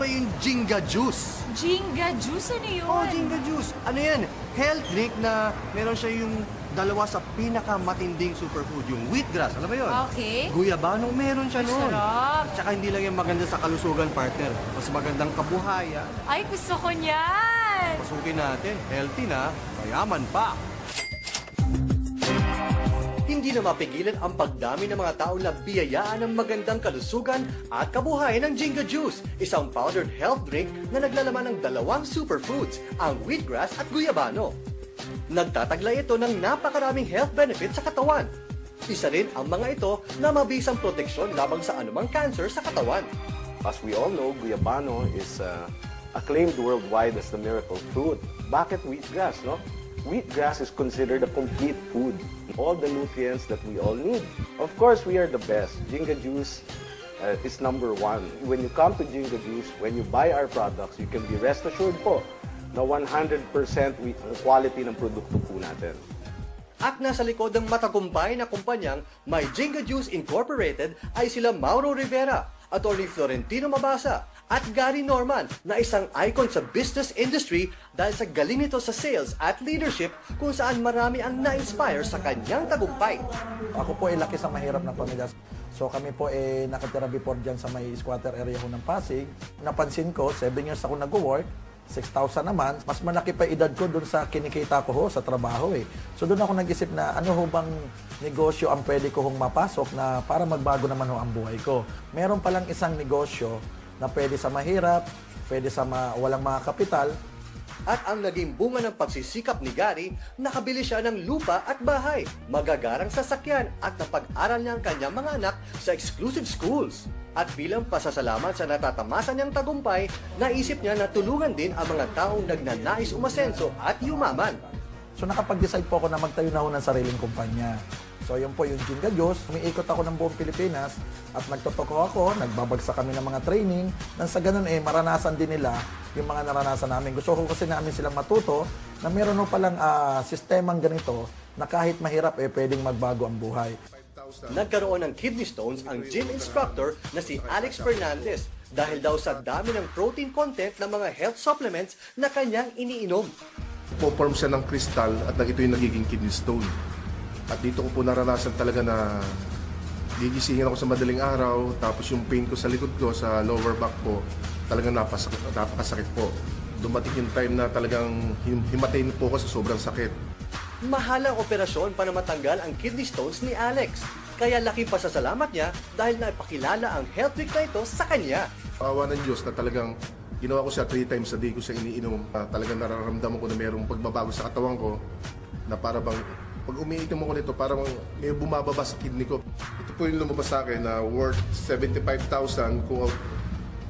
ba yung Jinga Juice? Jinga Juice? Ano yun? Oh, Jinga Juice. Ano yan? Health drink na meron siya yung dalawa sa pinakamatinding superfood, yung wheatgrass. Alam mo yun? Okay. Guyabano, meron siya nun. Sarap. Tsaka hindi lang yung maganda sa kalusugan, partner. Mas magandang kabuhayan. Ay, gusto ko niyan. Pasukin natin. Healthy na, mayaman pa. Hindi na mapigilan ang pagdami ng mga taong nabiyayaan ng magandang kalusugan at kabuhayan ng Jinga Juice, isang powdered health drink na naglalaman ng dalawang superfoods, ang wheatgrass at guyabano. Nagtataglay ito ng napakaraming health benefits sa katawan. Isa rin ang mga ito na mabisang proteksyon labang sa anumang cancer sa katawan. As we all know, guyabano is acclaimed worldwide as the miracle fruit. Bakit wheatgrass, no? Wheatgrass is considered a complete food. All the nutrients that we all need. Of course, we are the best. Jinga Juice is number one. When you come to Jinga Juice, when you buy our products, you can be rest assured po na 100% quality ng produkto po natin. At nasa likod ng matagumpay na kumpanyang My Jinga Juice Incorporated ay sila Mauro Rivera, Attorney Florentino Mabasa, at Gary Norman na isang icon sa business industry dahil sa galing nito sa sales at leadership kung saan marami ang na-inspire sa kanyang tagumpay. Ako po ay laki sa mahirap na pamilya. So kami po ay nakatira before dyan sa may squatter area ho ng Pasig. Napansin ko, 7 years ako nag-work, 6,000 naman. Mas malaki pa edad ko dun sa kinikita ko ho sa trabaho eh. So doon ako nag-isip na ano ho bang negosyo ang pwede ko hong mapasok na para magbago naman ho ang buhay ko. Meron palang isang negosyo na pwede sa mahirap, pwede sa walang mga kapital. At ang naging bunga ng pagsisikap ni Gary, nakabili siya ng lupa at bahay, magagarang sasakyan at napag-aral niya ang kanyang mga anak sa exclusive schools. At bilang pasasalamat sa natatamasa niyang tagumpay, naisip niya na tulungan din ang mga taong nagnanais umasenso at yumaman. So nakapag-decide po ako na magtayo na ho ng sariling kumpanya. So yun po yung Jinga Juice. Umiikot ako ng buong Pilipinas at nagtotoko ako, nagbabagsak kami ng mga training. Nang sa ganun maranasan din nila yung mga naranasan namin. Gusto ko kasi namin silang matuto na meron ho palang sistemang ganito na kahit mahirap pwedeng magbago ang buhay. Nagkaroon ng kidney stones ang gym instructor na si Alex Fernandez dahil daw sa dami ng protein content ng mga health supplements na kanyang iniinom. Po-form siya ng kristal at ito yung nagiging kidney stone. At dito ko po naranasan talaga na gigisingin ako sa madaling araw, tapos yung pain ko sa likod ko, sa lower back ko, talagang napakasakit po. Dumating yung time na talagang himatayin po ako sa sobrang sakit. Mahalang operasyon para matanggal ang kidney stones ni Alex. Kaya laki pasasalamat niya dahil naipakilala ang health week na ito sa kanya. Awa ng Diyos na talagang ginawa ko siya 3 times a day ko siya iniinom. Talagang nararamdaman ko na mayroong pagbabago sa katawan ko na para bang pag umiinom ako nito, parang may bumababa sa kidney ko. Ito po yung lumabas sa akin na worth 75,000 kung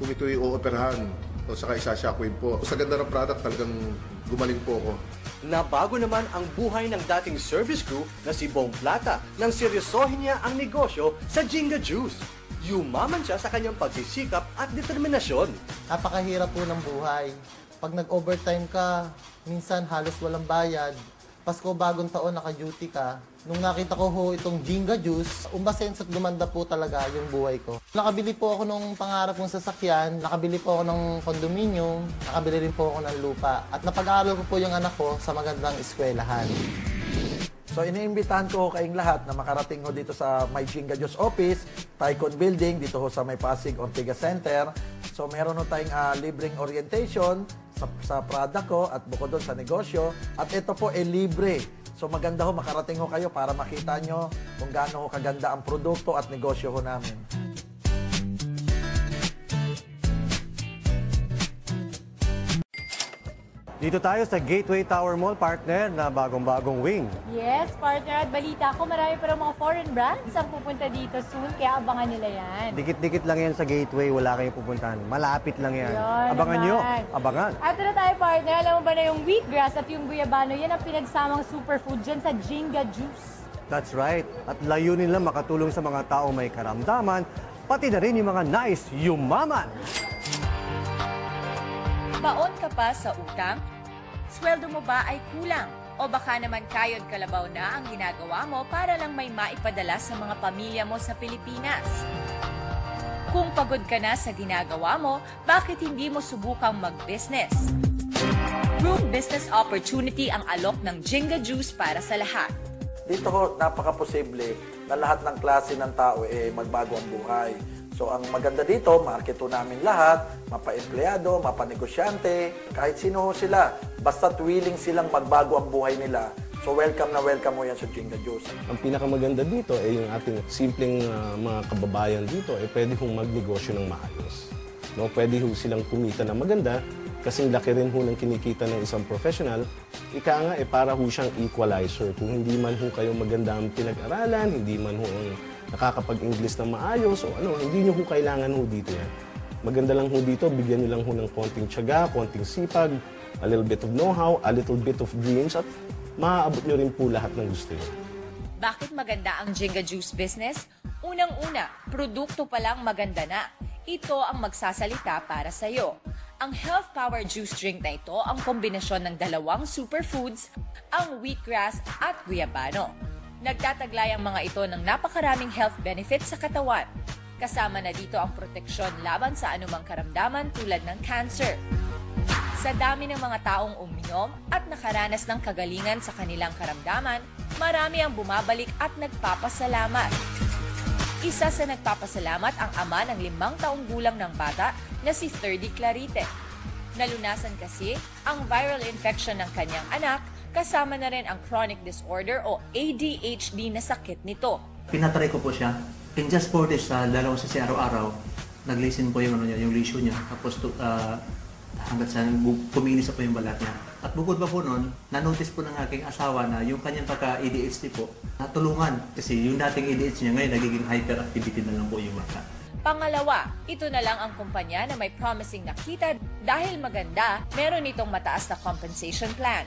ito yung ooperahan o saka isa-shockwave po. Sa ganda ng product, talagang gumaling po ako. Nabago naman ang buhay ng dating service crew na si Bong Plata nang seryosohin niya ang negosyo sa Jinga Juice. Yumaman siya sa kanyang pagsisikap at determinasyon. Napakahirap po ng buhay. Pag nag-overtime ka, minsan halos walang bayad. Pasko, bagong taon, naka-duty ka. Nung nakita ko ho itong Jinga Juice, umasenso at gumanda po talaga yung buhay ko. Nakabili po ako ng pangarap kong sasakyan, nakabili po ako ng condominium, nakabili rin po ako ng lupa. At napag-aaral ko po yung anak ko sa magandang eskwelahan. So iniimbitahan ko kayong lahat na makarating ho dito sa My Jinga Juice Office, Tycoon Building, dito ho sa May Pasig, Ortigas Center. So meron ho tayong libreng orientation sa product ko at bukod doon sa negosyo. At ito po libre. So maganda ho, makarating ho kayo para makita nyo kung gaano ho kaganda ang produkto at negosyo ho namin. Dito tayo sa Gateway Tower Mall, partner, na bagong-bagong wing. Yes, partner. At balita ko, marami pa mga foreign brands ang pupunta dito soon, kaya abangan nila yan. Dikit-dikit lang yan sa Gateway, wala kayong pupuntahan. Malapit lang yan. Abangan nyo, abangan. At na tayo, partner. Alam mo ba na yung wheatgrass at yung guyabano, yan ang pinagsamang superfood dyan sa Jinga Juice. That's right. At layunin lang makatulong sa mga taong may karamdaman, pati na rin yung mga nais yumaman. Baon ka pa sa utang? Sweldo mo ba ay kulang? O baka naman kayod kalabaw na ang ginagawa mo para lang may maipadala sa mga pamilya mo sa Pilipinas? Kung pagod ka na sa ginagawa mo, bakit hindi mo subukang mag-business? Room business opportunity ang alok ng Jinga Juice para sa lahat. Dito ho, napaka-posible na lahat ng klase ng tao magbago ang buhay. So ang maganda dito, market ho namin lahat, mapa-empleyado, mapa-negosyante, kahit sino ho sila. Basta't willing silang magbago ang buhay nila. So welcome na welcome mo yan sa Jinga Juice. Ang pinakamaganda dito ay yung ating simpleng mga kababayan dito ay pwede hong magnegosyo ng maayos. No, pwede ho silang kumita ng maganda kasing laki rin ho ng kinikita ng isang professional. Ika nga para ho siyang equalizer. Kung hindi man ho kayo maganda ang pinag-aralan, hindi man ho ang nakakapag-English na maayos o ano, hindi nyo ho kailangan ho dito yan. Maganda lang ho dito, bigyan nyo lang ho ng konting tiyaga, konting sipag, a little bit of know-how, a little bit of dreams at maaabot nyo rin po lahat ng gusto nyo. Bakit maganda ang Jinga Juice business? Unang-una, produkto pa lang maganda na. Ito ang magsasalita para sa'yo. Ang Health Power Juice Drink na ito ang kombinasyon ng dalawang superfoods, ang wheatgrass at guyabano. Nagtataglay ang mga ito ng napakaraming health benefits sa katawan. Kasama na dito ang proteksyon laban sa anumang karamdaman tulad ng cancer. Sa dami ng mga taong uminom at nakaranas ng kagalingan sa kanilang karamdaman, marami ang bumabalik at nagpapasalamat. Isa sa nagpapasalamat ang ama ng 5 taong gulang ng bata na si Thirdy Clarite. Nalunasan kasi ang viral infection ng kanyang anak kasama na rin ang chronic disorder o ADHD na sakit nito. Pinatry ko po siya. In just 4 days, lalaw siya araw-araw. Nag-listen po yung ratio niya. Tapos hanggat sa kuminis po yung balat niya. At bukod pa po nun, na-notice po ng aking asawa na yung kanyang pagka-ADHD po, natulungan. Kasi yung dating ADHD niya ngayon, nagiging hyperactivity na lang po yung mata. Pangalawa, ito na lang ang kumpanya na may promising na kita dahil maganda, meron itong mataas na compensation plan.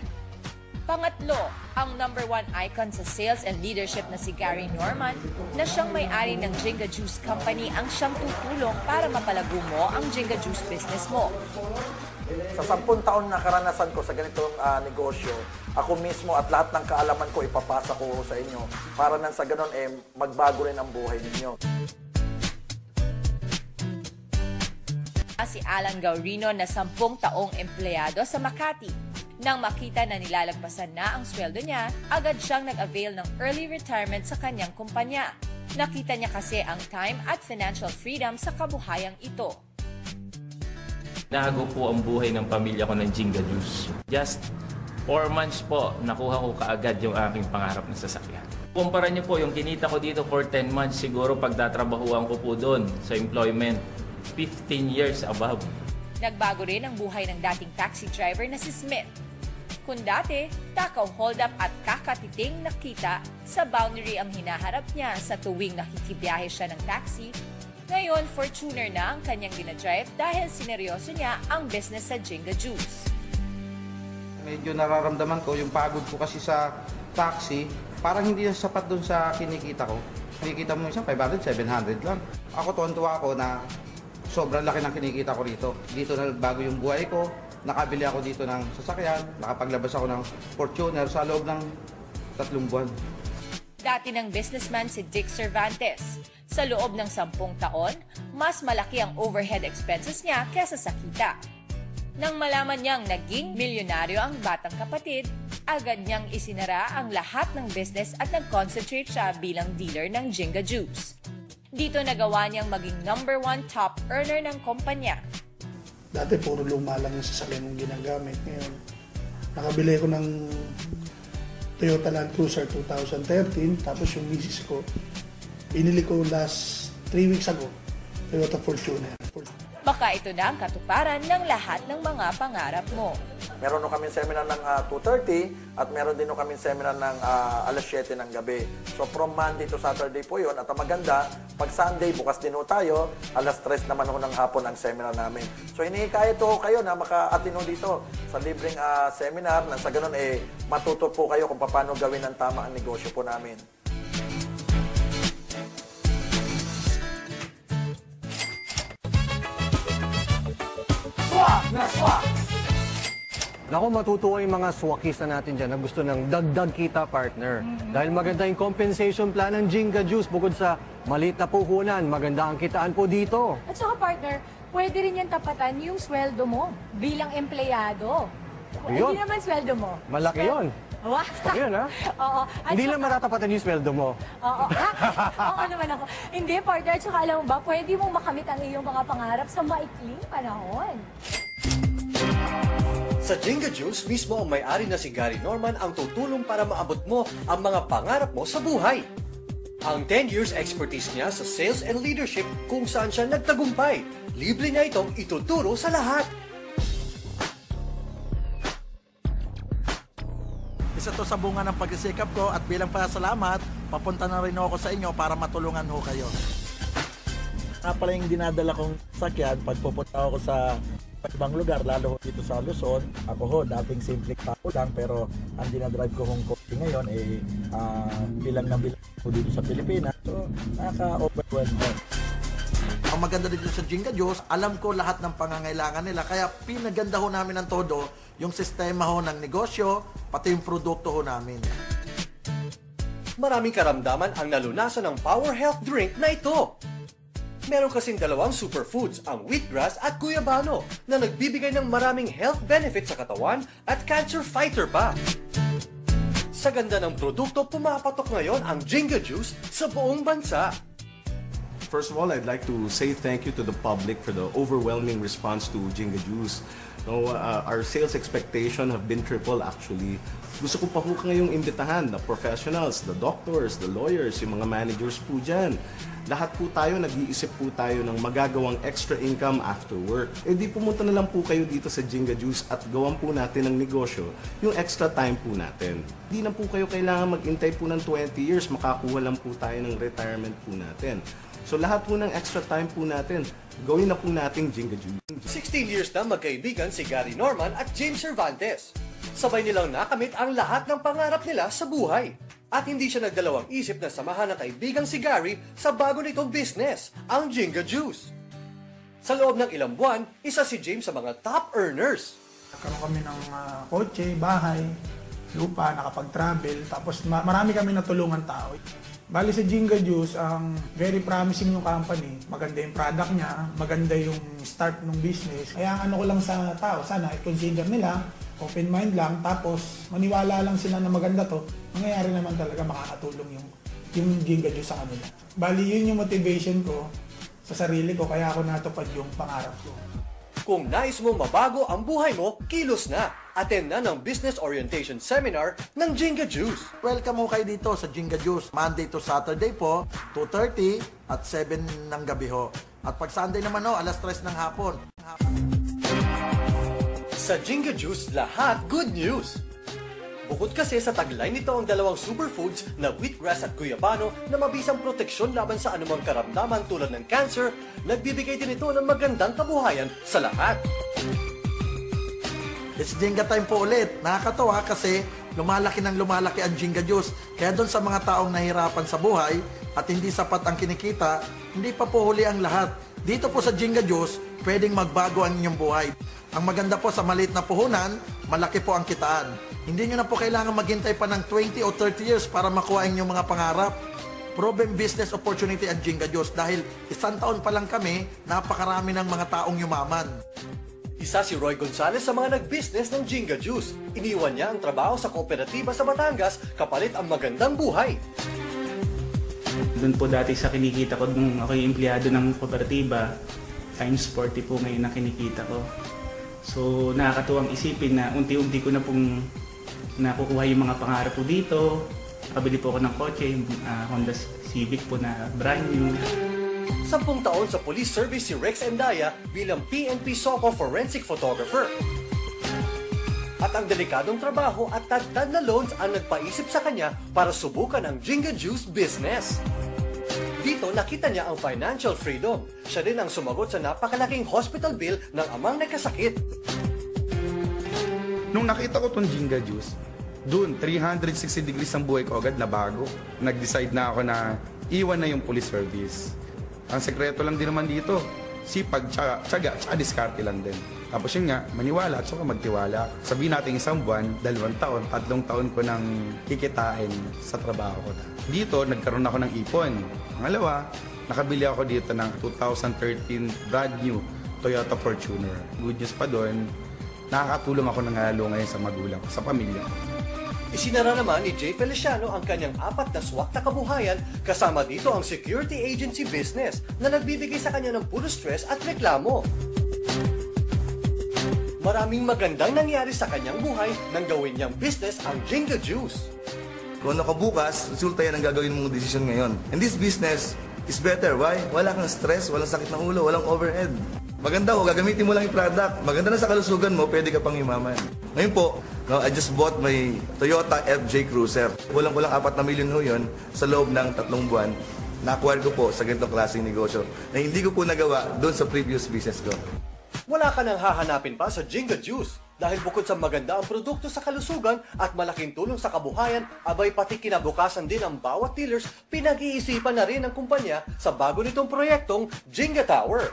Pangatlo, ang #1 icon sa sales and leadership na si Gary Norman na siyang may-ari ng Jinga Juice Company ang siyang tutulong para mapalago mo ang Jinga Juice business mo. Sa 10 taon na karanasan ko sa ganitong negosyo, ako mismo at lahat ng kaalaman ko ipapasa ko sa inyo para nang sa ganun magbago rin ang buhay ninyo. Si Alan Gaurino na 10 taong empleyado sa Makati. Nang makita na nilalagpasan na ang sweldo niya, agad siyang nag-avail ng early retirement sa kanyang kumpanya. Nakita niya kasi ang time at financial freedom sa kabuhayang ito. Nahago po ang buhay ng pamilya ko ng Jinga Juice. Just 4 months po, nakuha ko kaagad yung aking pangarap na sasakyan. Kumpara niyo po yung kinita ko dito for 10 months, siguro pagtatrabahuan ko po doon sa employment, 15 years above. Nagbago rin ang buhay ng dating taxi driver na si Smith. Kung dati, takaw hold up at kakatiting nakita, sa boundary ang hinaharap niya sa tuwing nakikibiyahe siya ng taxi, ngayon Fortuner na ang kanyang dinadrive dahil sineryoso niya ang business sa Jinga Juice. Medyo nararamdaman ko yung pagod ko kasi sa taxi, parang hindi yung sapat dun sa kinikita ko. Kinikita mo isang 500, 700 lang. Ako tuwan-tuwa ako na sobrang laki ng kinikita ko rito. Dito na bago yung buhay ko, nakabili ako dito ng sasakyan, nakapaglabas ako ng Fortuner sa loob ng 3 buwan. Dati ng businessman si Dick Cervantes. Sa loob ng 10 taon, mas malaki ang overhead expenses niya kesa sa kita. Nang malaman niyang naging milyonaryo ang batang kapatid, agad niyang isinara ang lahat ng business at nag-concentrate siya bilang dealer ng Jinga Juice. Dito nagawa niyang maging #1 top earner ng kumpanya. Dati puro luma lang yung sasakyan yung ginagamit. Ngayon, nakabili ko ng Toyota Land Cruiser 2013, tapos yung misis ko, binili ko last 3 weeks ago, Toyota Fortuner. Baka ito na ang katuparan ng lahat ng mga pangarap mo. Meron kami seminar ng 2:30 at meron din kami seminar ng 7:00 ng gabi. So from Monday to Saturday po yun. At ang maganda, pag Sunday, bukas din tayo, 3:00 naman ng hapon ang seminar namin. So hinihikayat po kayo na maka-attend dito sa libreng seminar na sa ganun matuto po kayo kung paano gawin ang tama ang negosyo po namin. Naku, matutuwa yung mga swakista natin dyan na gusto ng dagdag kita, partner. Dahil maganda yung compensation plan ng Jinga Juice. Bukod sa maliit na puhunan, maganda ang kitaan po dito. At saka partner, pwede rin yan tapatan yung sweldo mo bilang empleyado. Ayun. Hindi naman sweldo mo. Malaki yun. Wow. Ayun, ha? Oo. At Hindi saka- lang matatapatan yung sweldo mo. Oo. Oo naman ako. Hindi, partner. At saka alam mo ba, pwede mong makamit ang iyong mga pangarap sa maikling panahon. Sa Jinga Juice, mismo ang may-ari na si Gary Norman ang tutulong para maabot mo ang mga pangarap mo sa buhay. Ang 10 years expertise niya sa sales and leadership kung saan siya nagtagumpay. Libre niya itong ituturo sa lahat. Isa to sa bunga ng pagsisikap ko at bilang pasalamat, papunta na rin ako sa inyo para matulungan ho kayo. Pala yung dinadala kong sakyan pag pupunta ako sa ibang lugar, lalo ho dito sa Luzon. Ako ho, dating simple tao lang, pero ang dinadrive ko hong coffee ngayon bilang na bilang ko dito sa Pilipinas. So, nakaka-overwhelm ko. Ang maganda dito sa Jinga Juice, alam ko lahat ng pangangailangan nila. Kaya pinaganda ho namin ng todo yung sistema ho ng negosyo, pati yung produkto ho namin. Maraming karamdaman ang nalunasan ng Power Health Drink na ito. Meron kasing dalawang superfoods, ang wheatgrass at guyabano, na nagbibigay ng maraming health benefits sa katawan at cancer fighter pa. Sa ganda ng produkto, pumapatok ngayon ang Jinga Juice sa buong bansa. First of all, I'd like to say thank you to the public for the overwhelming response to Jinga Juice. No, our sales expectation have been triple actually. Gusto ko pa po ngayong imbitahan the professionals, the doctors, the lawyers, yung mga managers po dyan. Lahat po tayo, nag-iisip po tayo ng magagawang extra income after work. Eh di pumunta na lang po kayo dito sa Jinga Juice at gawan po natin ng negosyo yung extra time po natin. Di na po kayo kailangan mag-intay po ng 20 years, makakuha lang po tayo ng retirement po natin. So lahat po ng extra time po natin, gawin na po nating Jinga Juice. 16 years na magkaibigan si Gary Norman at James Cervantes. Sabay nilang nakamit ang lahat ng pangarap nila sa buhay. At hindi siya nagdalawang isip na samahan ng kaibigang si Gary sa bago nitong business, ang Jinga Juice. Sa loob ng ilang buwan, isa si James sa mga top earners. Nagkaroon kami ng kotse, bahay, lupa, nakapag-travel, tapos marami kami natulungan tao. Bali sa Jinga Juice, ang very promising yung company. Maganda yung product niya, maganda yung start ng business. Kaya ang ano ko lang sa tao, sana i-consider nila, open mind lang, tapos maniwala lang sila na maganda to, mangyayari naman talaga makakatulong yung Jinga Juice sa kanila. Bali yun yung motivation ko sa sarili ko, kaya ako natupad yung pangarap ko. Kung nais mong mabago ang buhay mo, kilos na. Attend na ng Business Orientation Seminar ng Jinga Juice. Welcome ho kayo dito sa Jinga Juice. Monday to Saturday po, 2:30 at 7 ng gabi ho. At pag Sunday naman ho, alas 3 ng hapon. Sa Jinga Juice, lahat good news. Bukod kasi sa tagline nito ang dalawang superfoods na wheatgrass at guyabano na mabisang proteksyon laban sa anumang karamdaman tulad ng cancer, nagbibigay din ito ng magandang kabuhayan sa lahat. It's Jinga time po ulit. Nakakatawa kasi lumalaki ng lumalaki ang Jinga Juice. Kaya doon sa mga taong nahihirapan sa buhay at hindi sapat ang kinikita, hindi pa po huli ang lahat. Dito po sa Jinga Juice, pwedeng magbago ang inyong buhay. Ang maganda po sa maliit na puhunan, malaki po ang kitaan. Hindi nyo na po kailangan maghintay pa ng 20 o 30 years para makuha ang inyong mga pangarap. Proven business opportunity ang Jinga Juice dahil 1 taon pa lang kami, napakarami ng mga taong yumaman. Isa si Roy Gonzalez sa mga nag-business ng Jinga Juice. Iniwan niya ang trabaho sa kooperatiba sa Batangas kapalit ang magandang buhay. Doon po dati sa kinikita ko nung ako yung empleyado ng kooperatiba, times 40 po ngayon na kinikita ko. So nakakatuwang isipin na unti-unti ko na pong nakukuha yung mga pangarap po dito. Nakabili po ako ng kotse, yung Honda Civic po na brand new. 10 taon sa police service si Rex Endaya bilang PNP SOCO forensic photographer. At ang delikadong trabaho at tagtad na loans ang nagpaisip sa kanya para subukan ang Jinga Juice business. Dito nakita niya ang financial freedom. Siya din ang sumagot sa napakalaking hospital bill ng amang nagkasakit. Nung nakita ko tong Jinga Juice, doon 360 degrees ang buhay ko agad na bago. Nag-decide na ako na iwan na yung police service. Ang sekreto lang din naman dito, sipag, tsaga, tsaka diskarte lang din. Tapos yun nga, maniwala at saka magtiwala. Sabihin natin 1 buwan, 2 taon, 3 taon ko nang kikitain sa trabaho ko. Dito, nagkaroon ako ng ipon. Pangalawa, nakabili ako dito ng 2013 brand new Toyota Fortuner. Good news pa doon, nakakatulong ako ng lalo ngayon sa magulang, sa pamilya. Isinara naman ni Jay Feliciano ang kanyang 4 na swak na kabuhayan, kasama dito ang security agency business na nagbibigay sa kanya ng puro stress at reklamo. Maraming magandang nangyari sa kanyang buhay nang gawin niyang business ang Jinga Juice. Kung ano ka bukas, resulta yan ang gagawin mong desisyon ngayon. And this business is better. Why? Wala kang stress, walang sakit ng ulo, walang overhead. Maganda ko, gagamitin mo lang yung product. Maganda na sa kalusugan mo, pwede ka pang yumaman. Ngayon po, I just bought my Toyota FJ Cruiser. Walang 4 na milyon ho yun sa loob ng 3 buwan. Na-acquire ko po sa ganitong klaseng negosyo na hindi ko po nagawa doon sa previous business ko. Wala ka nang hahanapin pa sa Jinga Juice dahil bukod sa maganda ang produkto sa kalusugan at malaking tulong sa kabuhayan, abay pati kinabukasan din ang bawat dealers, pinag-iisipan na rin ng kumpanya sa bago nitong proyektong Jinga Tower.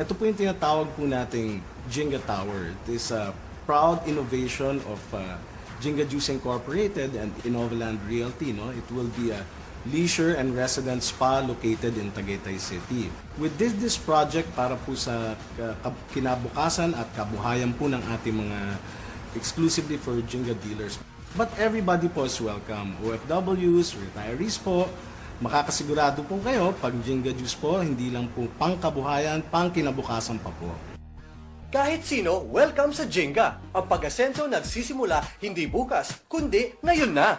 Ito po yung tinatawag po nating Jinga Tower. It is a proud innovation of Jinga Juice Incorporated and Innovaland Realty. No? It will be a leisure and residence spa located in Tagaytay City. With this project para po sa kinabukasan at kabuhayan po ng ating mga exclusively for Jinga dealers. But everybody po is welcome. OFWs, retirees po, makakasigurado po kayo pag Jinga Juice po, hindi lang po pang kabuhayan, pang kinabukasan pa po. Kahit sino, welcome sa Jinga. Ang pag-asenso nagsisimula hindi bukas, kundi ngayon na.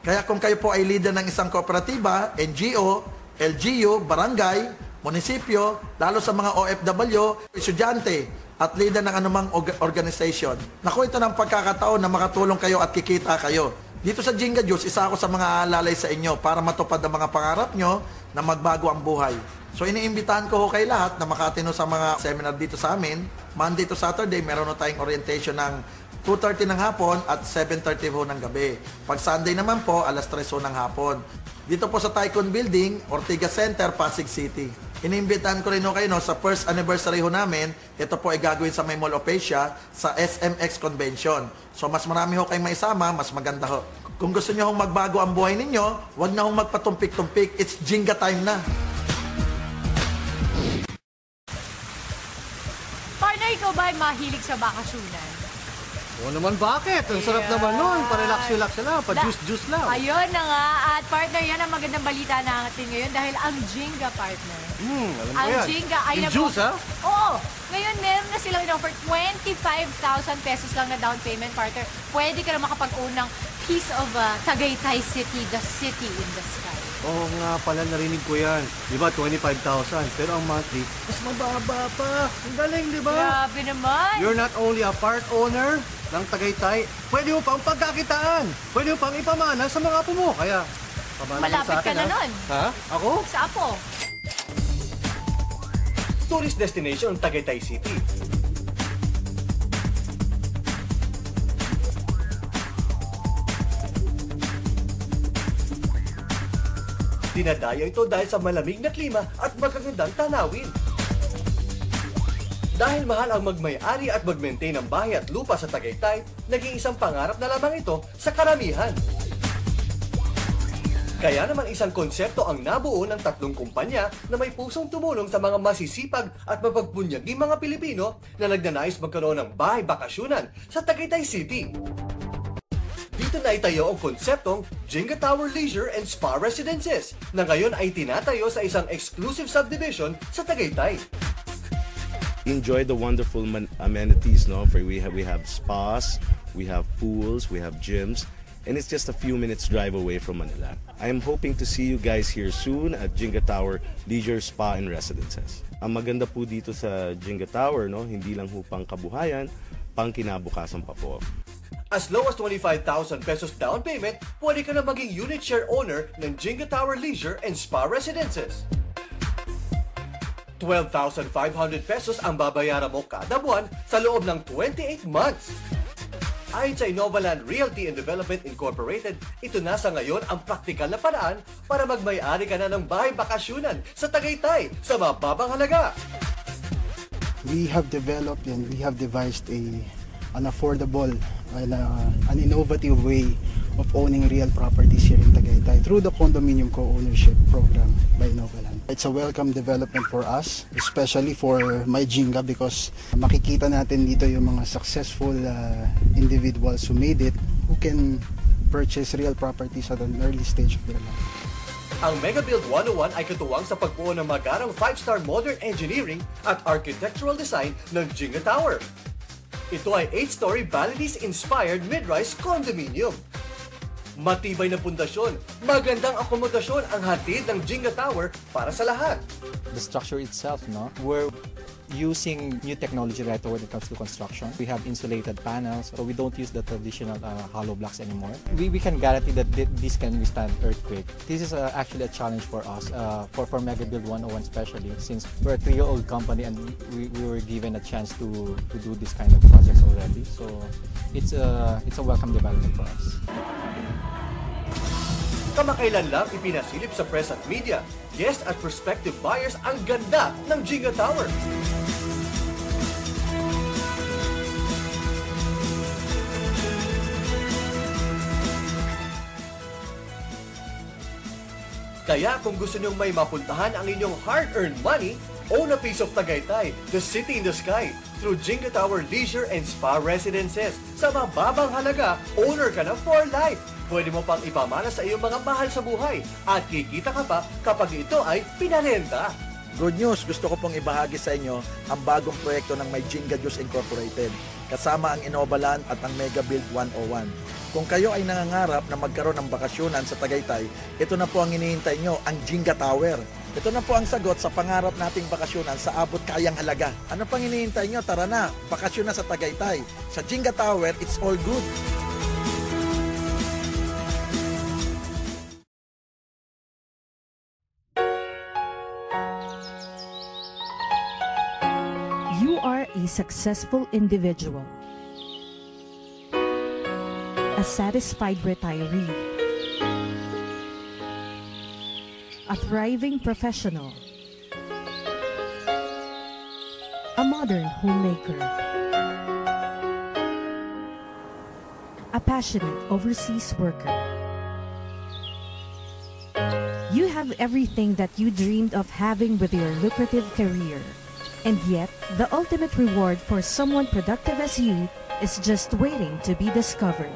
Kaya kung kayo po ay leader ng isang kooperatiba, NGO, LGU, barangay, munisipyo, lalo sa mga OFW, estudyante, at leader ng anumang organization. Naku, ito ng pagkakataon na makatulong kayo at kikita kayo. Dito sa Jinga Juice, isa ako sa mga aalalay sa inyo para matupad ang mga pangarap nyo na magbago ang buhay. So iniimbitahan ko kayo lahat na makatino sa mga seminar dito sa amin. Monday to Saturday, meron na tayong orientation ng 2:30 ng hapon at 7:30 ho ng gabi. Pag Sunday naman po, alas 3 ho ng hapon. Dito po sa Tycoon Building, Ortigas Center, Pasig City. Iniimbitahan ko rin ho kayo sa first anniversary ho namin. Ito po ay gagawin sa May Mall of Asia sa SMX Convention. So mas marami ho kayong maisama, mas maganda ho. Kung gusto nyo hong magbago ang buhay ninyo, huwag na hong magpatumpik-tumpik. It's Jinga time na. Partner, ikaw ba ay mahilig sa bakasyonan? Oo naman, bakit? Ang sarap naman nun. Pa-relax-relax lang, pa-juice-juice lang. Ayun na nga. At partner, yan ang magandang balita natin ngayon dahil ang Jinga, partner. Alam mo Ang yan. Jinga ay Yung juice, ha? Oo. Ngayon, meron na silang in-offer 25,000 pesos lang na down payment, partner. Pwede ka na makapag-own ng piece of Tagaytay City, the city in the sky. Oo nga pala, narinig ko yan. Di ba, 25,000. Pero ang monthly, mas mababa pa. Ang galing, di ba? Grabe naman. You're not only a part owner ng Tagaytay, pwede mo pang pagkakitaan. Pwede mo pang ipamana sa mga apo mo. Kaya, pamana Malapit sa akin, ka na nun. Ha? Ako? Sa Apo. Tourist destination Tagaytay City. Dinadayo ito dahil sa malamig na klima at magagandang tanawin. Dahil mahal ang magmay-ari at mag-maintain ng bahay at lupa sa Tagaytay, naging isang pangarap na lamang ito sa karamihan. Kaya naman isang konsepto ang nabuo ng 3 kumpanya na may pusong tumulong sa mga masisipag at mapagbunyaging mga Pilipino na nagnanais magkaroon ng bahay-bakasyunan sa Tagaytay City. Dito na itayo ang konseptong Jinga Tower Leisure and Spa Residences na ngayon ay tinatayo sa isang exclusive subdivision sa Tagaytay. Enjoy the wonderful amenities, no? For we have spas, we have pools, we have gyms, and it's just a few minutes drive away from Manila. I am hoping to see you guys here soon at Jinga Tower Leisure Spa and Residences. Ang maganda po dito sa Jinga Tower, no? Hindi lang ho pang kabuhayan, pang kinabukasan pa po. As low as 25,000 pesos down payment, pwede ka na maging unit share owner ng Jinga Tower Leisure and Spa Residences. 12,500 pesos ang babayaran mo kada buwan sa loob ng 28 months. Ayon sa Innovaland Realty and Development Incorporated, ito na sa ngayon ang praktikal na paraan para magmay-ari ka na ng bahay bakasyunan sa Tagaytay sa mababang halaga. We have developed and we have devised an affordable and an innovative way of owning real properties here in Tagaytay through the condominium co-ownership program by Innovaland. It's a welcome development for us, especially for my Jinga, because makikita natin dito yung mga successful individuals who made it, who can purchase real properties at an early stage of their life. Ang Mega Build 101 ay katuwang sa pagbuo ng magarang 5-star modern engineering at architectural design ng Jinga Tower. Ito ay 8-story Balinese-inspired mid-rise condominium. Matibay na pundasyon, magandang akomodasyon ang hatid ng Jinga Tower para sa lahat. The structure itself, no? We're using new technology right when it comes to construction. We have insulated panels, so we don't use the traditional hollow blocks anymore. We can guarantee that this can withstand earthquake. This is actually a challenge for us, for Mega Build 101 especially, since we're a 3-year-old company and we were given a chance to do this kind of projects already. So it's a welcome development for us. Kamakailan lang ipinasilip sa press at media, guests at prospective buyers ang ganda ng Jinga Tower. Kaya kung gusto nyong may mapuntahan ang inyong hard-earned money, own a piece of Tagaytay, the city in the sky, through Jinga Tower Leisure and Spa Residences. Sa mababang halaga, owner ka na for life. Pwede mo pang ipamana sa iyong mga mahal sa buhay at kikita ka pa kapag ito ay pinarenta. Good news, gusto ko pong ibahagi sa inyo ang bagong proyekto ng My Jinga Juice Incorporated, kasama ang Innovaland at ang Mega Build 101. Kung kayo ay nangangarap na magkaroon ng bakasyonan sa Tagaytay, ito na po ang hinihintay nyo, ang Jinga Tower. Ito na po ang sagot sa pangarap nating bakasyonan sa abot kayang halaga. Ano pang hinihintay nyo? Tara na, bakasyon na sa Tagaytay. Sa Jinga Tower, it's all good. You are a successful individual, a satisfied retiree, a thriving professional, a modern homemaker, a passionate overseas worker. You have everything that you dreamed of having with your lucrative career. And yet, the ultimate reward for someone productive as you is just waiting to be discovered.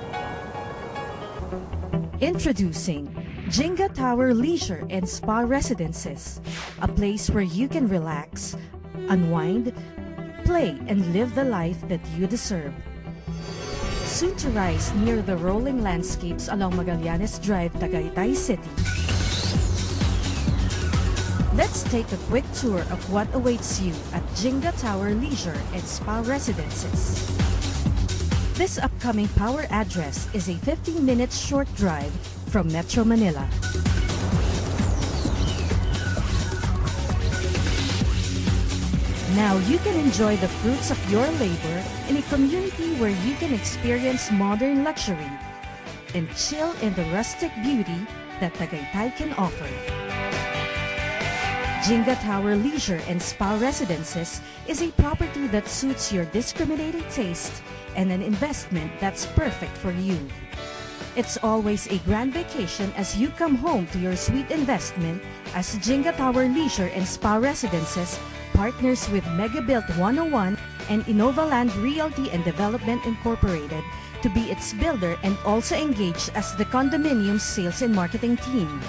Introducing Jinga Tower Leisure and Spa Residences, a place where you can relax, unwind, play, and live the life that you deserve. Soon to rise near the rolling landscapes along Magallanes Drive, Tagaytay City. Let's take a quick tour of what awaits you at Jinga Tower Leisure and Spa Residences. This upcoming power address is a 15-minute short drive from Metro Manila. Now you can enjoy the fruits of your labor in a community where you can experience modern luxury and chill in the rustic beauty that Tagaytay can offer. Jinga Tower Leisure and Spa Residences is a property that suits your discriminating taste and an investment that's perfect for you. It's always a grand vacation as you come home to your sweet investment as Jinga Tower Leisure and Spa Residences partners with Mega Build 101 and Innovaland Realty and Development Incorporated to be its builder and also engaged as the condominium sales and marketing team.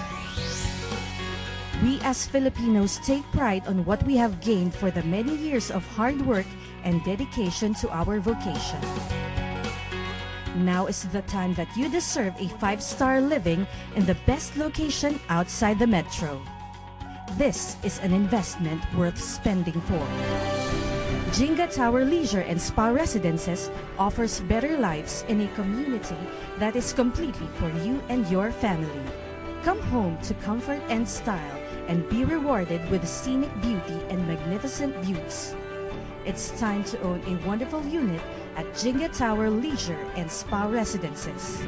We as Filipinos take pride on what we have gained for the many years of hard work and dedication to our vocation. Now is the time that you deserve a 5-star living in the best location outside the metro. This is an investment worth spending for. Jinga Tower Leisure and Spa Residences offers better lives in a community that is completely for you and your family. Come home to comfort and style and be rewarded with scenic beauty and magnificent views. it's time to own a wonderful unit at Jinga Tower Leisure and Spa Residences.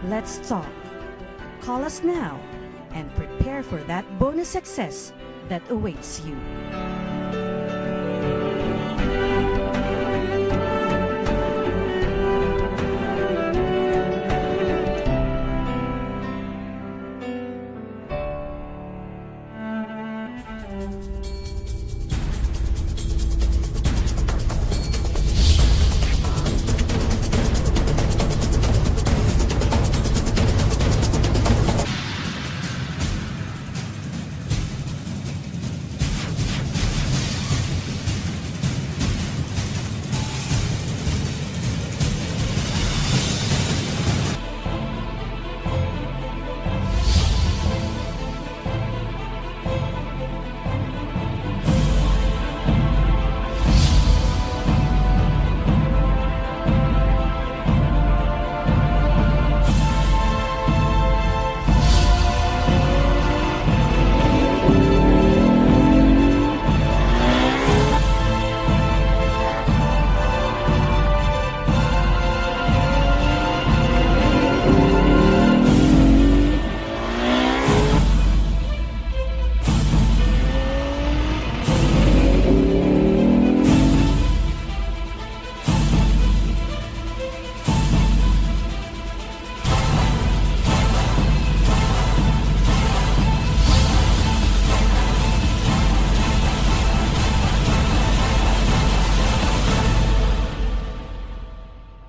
Let's talk. Call us now and prepare for that bonus success that awaits you.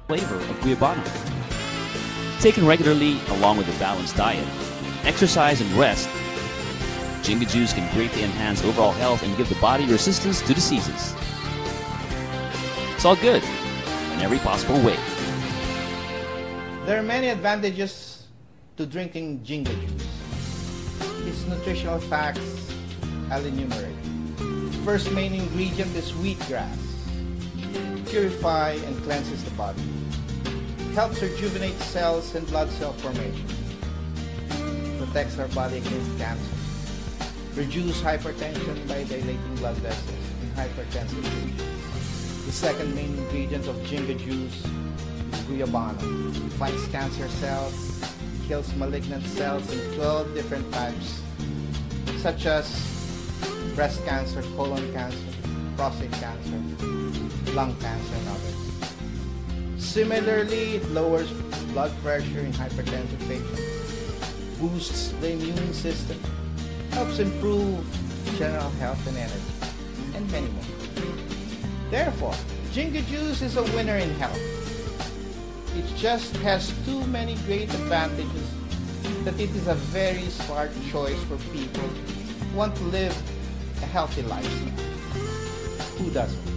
Flavor of Guyabano. Taken regularly along with a balanced diet, exercise and rest, Jinga Juice can greatly enhance overall health and give the body resistance to diseases. It's all good in every possible way. There are many advantages to drinking Jinga Juice. Its nutritional facts I'll enumerate. First main ingredient is wheatgrass. Purify and cleanses the body. Helps rejuvenate cells and blood cell formation. Protects our body against cancer. Reduce hypertension by dilating blood vessels in hypertensive patients. The second main ingredient of Jinga Juice is Guyabano. It fights cancer cells, kills malignant cells in 12 different types, such as breast cancer, colon cancer, prostate cancer, lung cancer, and others. Similarly, it lowers blood pressure in hypertensive patients, boosts the immune system, helps improve general health and energy, and many more. Therefore, Jinga Juice is a winner in health. It just has too many great advantages that it is a very smart choice for people who want to live a healthy lifestyle. Who doesn't?